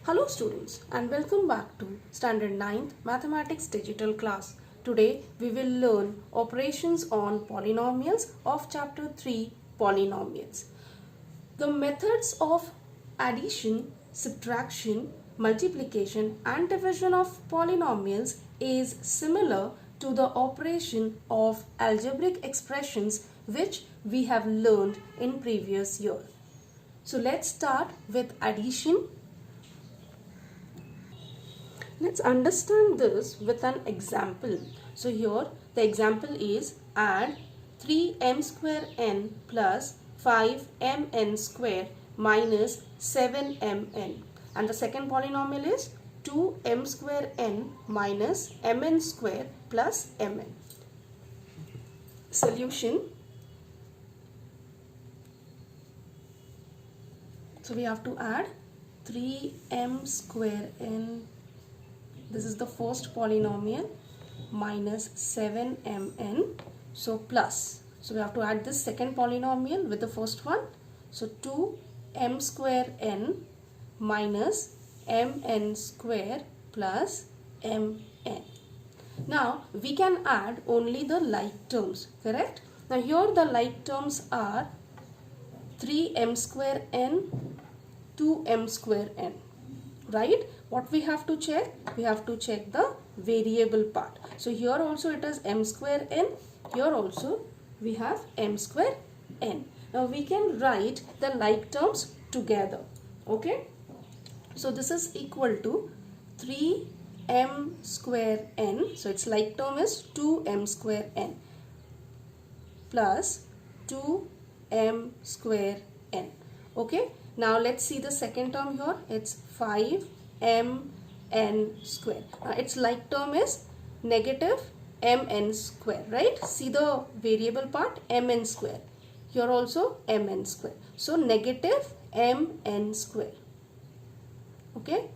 Hello students and welcome back to Standard 9th Mathematics Digital class. Today we will learn operations on polynomials of chapter 3 Polynomials. The methods of addition, subtraction, multiplication and division of polynomials is similar to the operation of algebraic expressions which we have learned in previous year. So let's start with addition. Let's understand this with an example. So here the example is add 3m square n plus 5mn square minus 7mn, and the second polynomial is 2m square n minus mn square plus mn. Solution. So we have to add 3m square n, this is the first polynomial, minus 7mn, so plus. So we have to add this second polynomial with the first one. So 2m square n minus mn square plus mn. Now we can add only the like terms, correct? Now here the like terms are 3m square n, 2m square n, right? What we have to check? We have to check the variable part. So here also it is m square n, here also we have m square n. Now we can write the like terms together, okay? So this is equal to 3m square n, so its like term is 2m square n plus 2m square n, okay? Now let's see the second term here, it's 5mn square. Now its like term is negative mn square, right? See the variable part, mn square. Here also mn square. So negative mn square. Okay.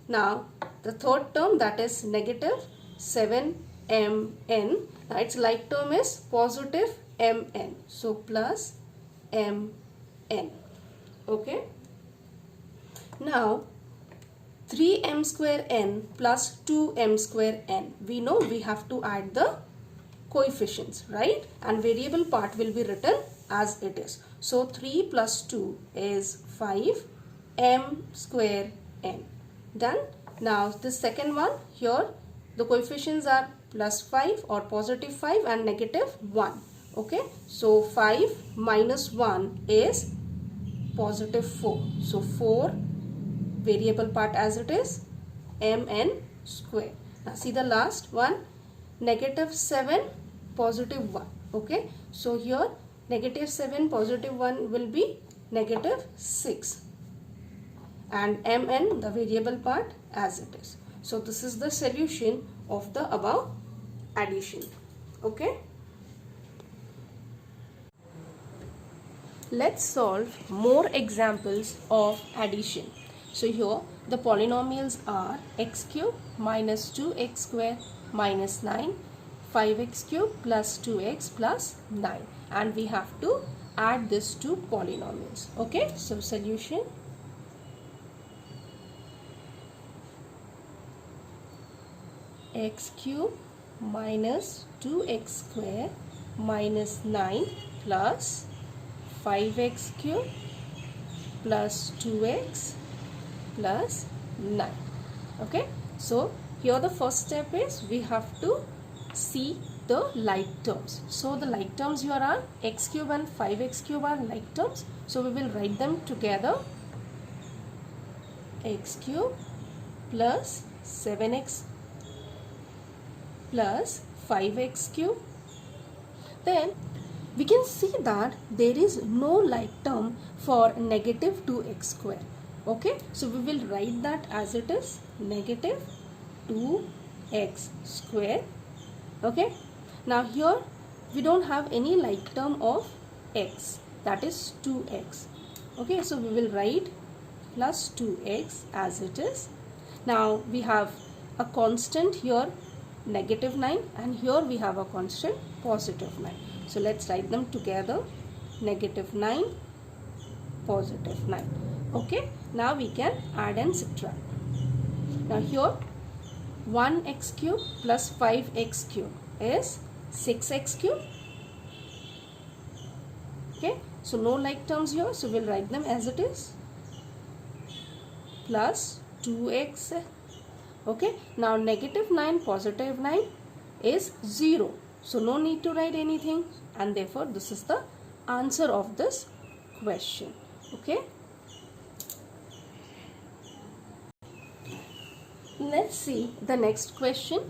Now the third term, that is negative 7mn. Now its like term is positive mn. So plus mn. Okay. Now 3m square n plus 2m square n. We know we have to add the coefficients, right? And variable part will be written as it is. So 3 plus 2 is 5m square n. Done. Now the second one, here the coefficients are plus 5 or positive 5 and negative 1. Okay. So 5 minus 1 is positive 4. So 4 variable part as it is mn square. Now see the last one, negative 7 positive 1. Okay. So here negative 7 positive 1 will be negative 6 and mn the variable part as it is. So this is the solution of the above addition. Okay. Let's solve more examples of addition. So here the polynomials are x cube minus 2x square minus 9, 5x cube plus 2x plus 9, and we have to add these two polynomials. Okay, so solution. X cube minus 2x square minus 9 plus 5x cube plus 2x plus 9. Okay, so here the first step is we have to see the like terms. So the like terms here are x cube and 5x cube are like terms, so we will write them together. X cube plus 7x plus 5x cube. Then we can see that there is no like term for negative 2x square. Okay, so we will write that as it is, negative 2x square. Okay, now here we don't have any like term of x, that is 2x. Okay, so we will write plus 2x as it is. Now we have a constant here negative 9 and here we have a constant positive 9. So let's write them together, negative 9, positive 9. Okay, now we can add and subtract. Now here 1x cube plus 5x cube is 6x cube. Okay, so no like terms here, so we'll write them as it is, plus 2x. Okay, now negative 9 positive 9 is 0, so no need to write anything, and therefore this is the answer of this question. Okay, let's see the next question.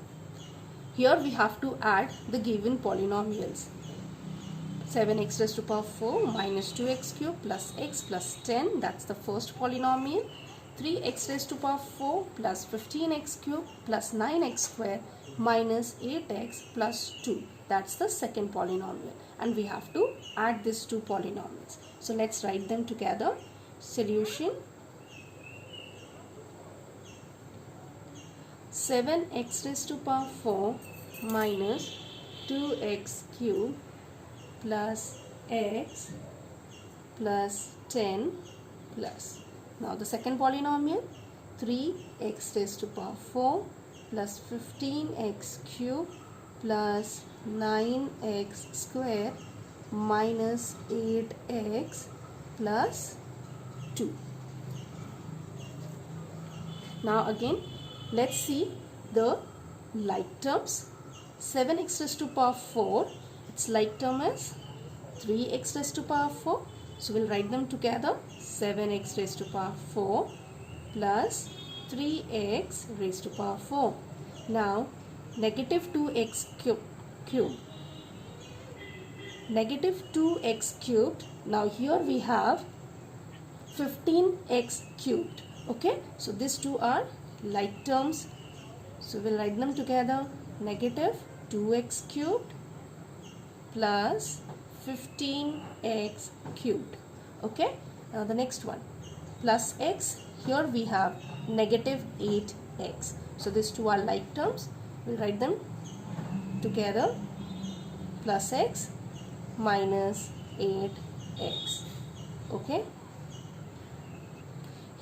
Here we have to add the given polynomials. 7x raised to power 4 minus 2x cube plus x plus 10, that's the first polynomial. 3x raised to power 4 plus 15x cube plus 9x square minus 8x plus 2, that's the second polynomial, and we have to add these two polynomials. So let's write them together. Solution: 7x raised to power 4 minus 2x cube plus x plus 10 plus, now the second polynomial, 3x raised to power 4 plus 15x cube plus 9x square minus 8x plus 2. Now again let's see the like terms. 7x raised to power 4, its like term is 3x raised to power 4, so we'll write them together. 7x raised to power 4 plus 3x raised to power 4. Now negative 2x cube, negative 2x cubed, now here we have 15x cubed. Okay, so these two are like terms, so we'll write them together. Negative 2x cubed plus 15x cubed. Okay, now the next one, plus x, here we have negative 8x, so these two are like terms, we'll write them together. Plus x minus 8x. Okay,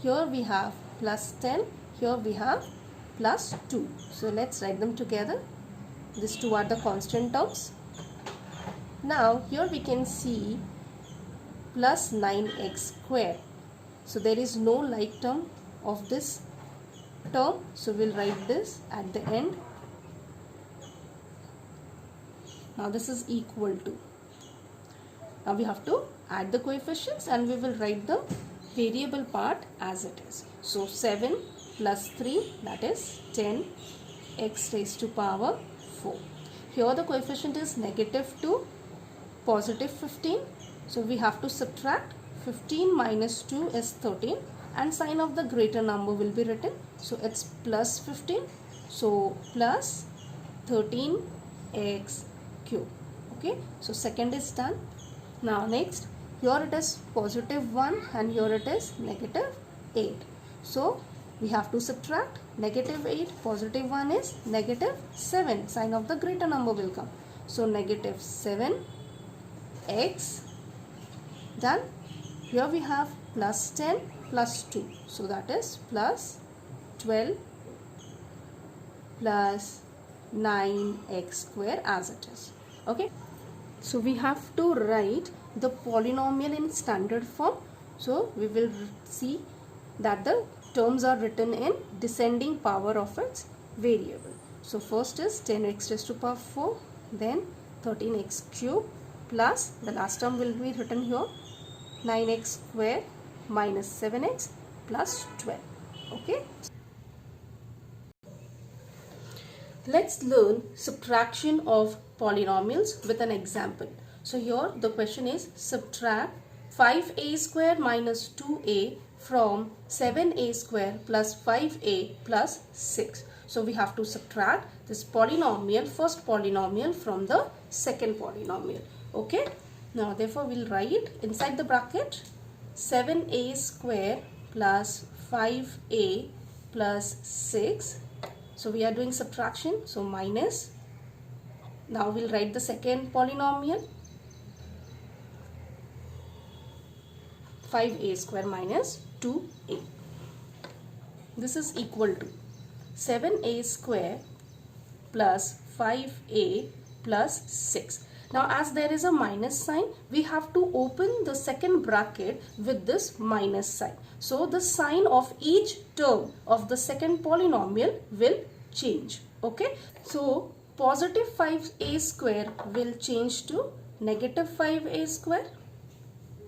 here we have plus 10, here we have plus 2, so let's write them together. These two are the constant terms. Now here we can see plus 9x square, so there is no like term of this term, so we'll write this at the end. Now this is equal to, now we have to add the coefficients and we will write the variable part as it is. So 7 plus 3, that is 10 x raised to power 4. Here the coefficient is negative 2, positive 15. So we have to subtract. 15 minus 2 is 13 and sign of the greater number will be written. So it's plus 15. So plus 13x cube. Okay, so second is done. Now next, here it is positive 1 and here it is negative 8. So we have to subtract. Negative 8, positive 1 is negative 7. Sign of the greater number will come. So negative 7 x. Done. Here we have plus 10 plus 2. So that is plus 12 plus 9x square as it is. Okay. So we have to write the polynomial in standard form. So we will see that the terms are written in descending power of its variable. So first is 10x raised to power 4, then 13x cube plus the last term will be written here 9x square minus 7x plus 12. Okay. Let's learn subtraction of polynomials with an example. So here the question is subtract 5a square minus 2a from 7a square plus 5a plus 6. So we have to subtract this polynomial, first polynomial from the second polynomial. Okay. Now therefore we'll write inside the bracket 7a square plus 5a plus 6. So we are doing subtraction. So minus. Now we'll write the second polynomial 5a square minus 2a. This is equal to. 7a square plus 5a plus 6. Now as there is a minus sign, we have to open the second bracket with this minus sign. So the sign of each term of the second polynomial will change. Okay. So positive 5a square will change to negative 5a square,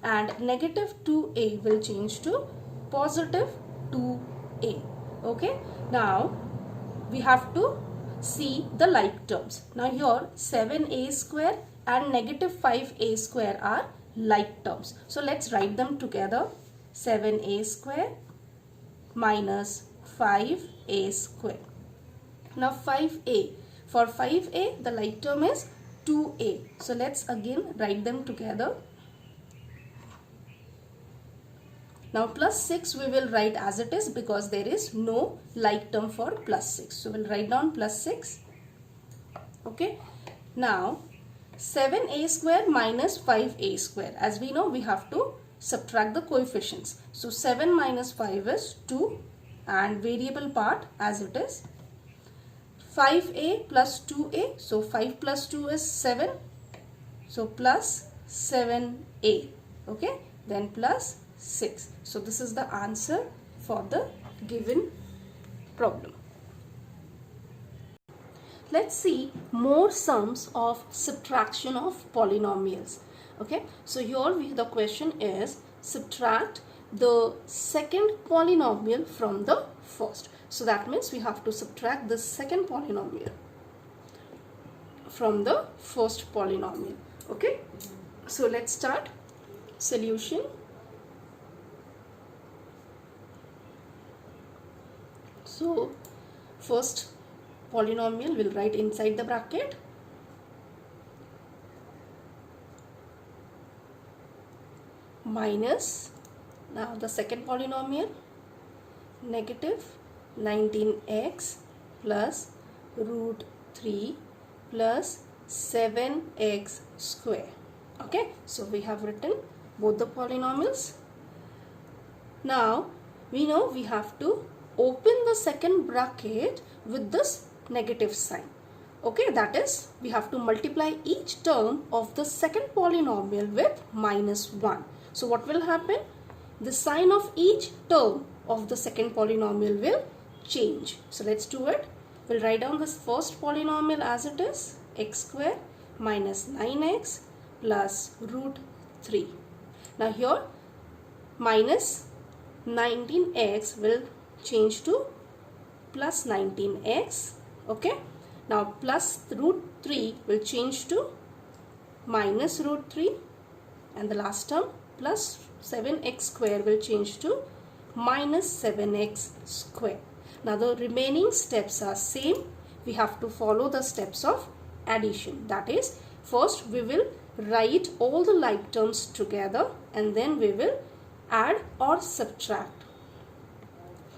and negative 2a will change to positive 2a. Okay. Now we have to see the like terms. Now here 7a square and negative 5a square are like terms. So let's write them together. 7a square minus 5a square. Now 5a, for 5a the like term is 2a. So let's again write them together. Now plus 6 we will write as it is because there is no like term for plus 6. So we'll write down plus 6. Okay. Now 7a square minus 5a square. As we know, we have to subtract the coefficients. So 7 minus 5 is 2 and variable part as it is. 5a plus 2a. So 5 plus 2 is 7. So plus 7a. Okay. Then plus 6. So this is the answer for the given problem. Let's see more sums of subtraction of polynomials. Okay, so here the question is subtract the second polynomial from the first. So that means we have to subtract the second polynomial from the first polynomial. Okay, so let's start. Solution. So first polynomial we'll write inside the bracket. Minus, now the second polynomial, negative 19x plus root 3 plus 7x square. Okay, so we have written both the polynomials. Now we know we have to open the second bracket with this negative sign. Okay, that is we have to multiply each term of the second polynomial with minus 1. So what will happen? The sign of each term of the second polynomial will change. So let's do it. We'll write down this first polynomial as it is, x square minus 9x plus root 3. Now here minus 19x will change to plus 19x. Okay. Now plus root 3 will change to minus root 3, and the last term plus 7x square will change to minus 7x square. Now the remaining steps are same. We have to follow the steps of addition. That is, first we will write all the like terms together and then we will add or subtract.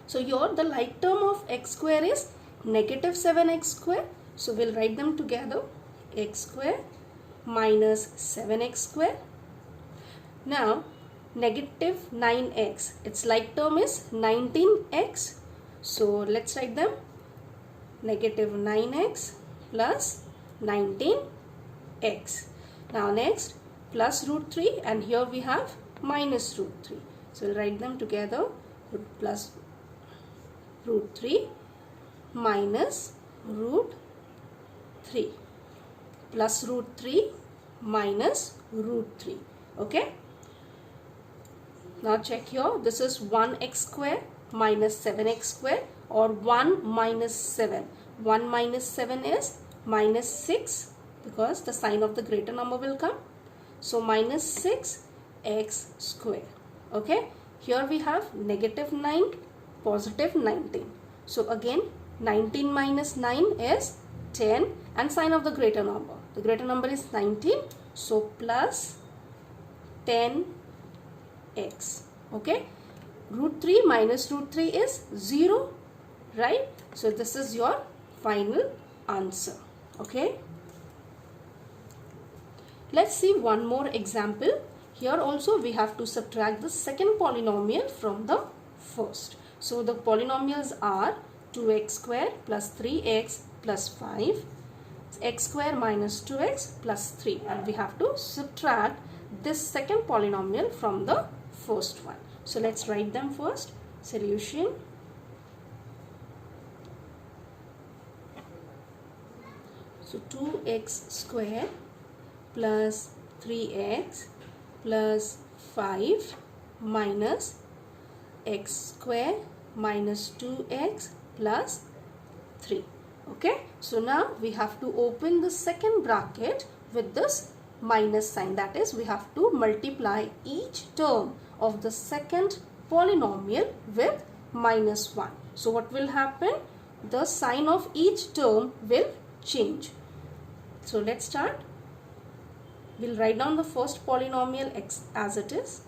So here the like term of x square is negative 7x square. So we'll write them together. X square minus 7x square. Now negative 9x, its like term is 19x. So let's write them. Negative 9x plus 19x. Now next plus root 3, and here we have minus root 3. So we'll write them together. Plus root 3 minus root 3 plus root 3 minus root 3. Okay. Now check here. This is 1x square minus 7x square, or 1 minus 7. 1 minus 7 is minus 6 because the sign of the greater number will come. So minus 6x square. Okay. Here we have negative 9, positive 19. So again 19 minus 9 is 10, and sign of the greater number. The greater number is 19. So plus 10x. Okay. Root 3 minus root 3 is 0. Right. So this is your final answer. Okay. Let's see one more example. Here also we have to subtract the second polynomial from the first. So the polynomials are 2x square plus 3x plus 5. X square minus 2x plus 3. And we have to subtract this second polynomial from the first one. So let's write them first. Solution. So 2x square plus 3x plus 5 minus x square minus 2x plus 3. Okay, so now we have to open the second bracket with this minus sign. That is, we have to multiply each term of the second polynomial with minus 1. So what will happen? The sign of each term will change. So let's start. We'll write down the first polynomial x as it is.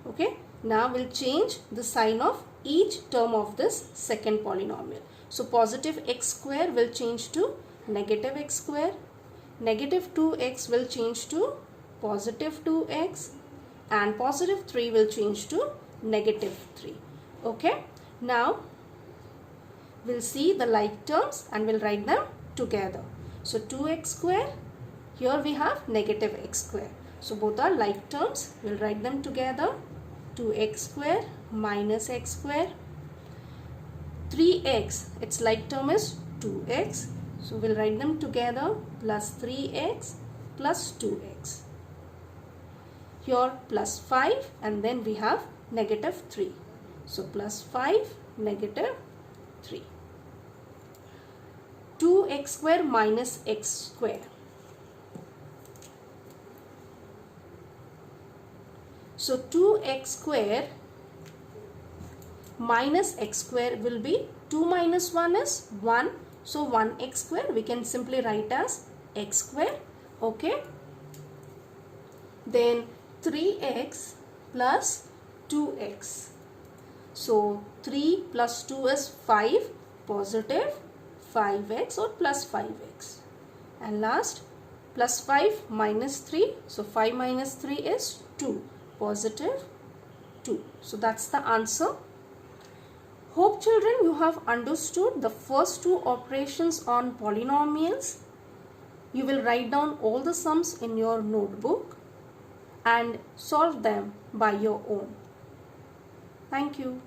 Okay, now we'll change the sign of each term of this second polynomial. So positive x square will change to negative x square. Negative 2x will change to positive 2x. And positive 3 will change to negative 3. Okay, now we'll see the like terms and we'll write them together. So 2x square, here we have negative x square. So both are like terms, we'll write them together. 2x square minus x square. 3x, its like term is 2x. So we'll write them together, plus 3x plus 2x. Here plus 5 and then we have negative 3. So plus 5 negative 3. 2x square minus x square. So 2x square minus x square will be 2 minus 1 is 1. So 1x square we can simply write as x square. Okay. Then 3x plus 2x. So 3 plus 2 is 5, positive 5x or plus 5x. And last, plus 5 minus 3. So 5 minus 3 is 2, positive 2. So that's the answer. Hope children you have understood the first two operations on polynomials. You will write down all the sums in your notebook and solve them by your own. Thank you.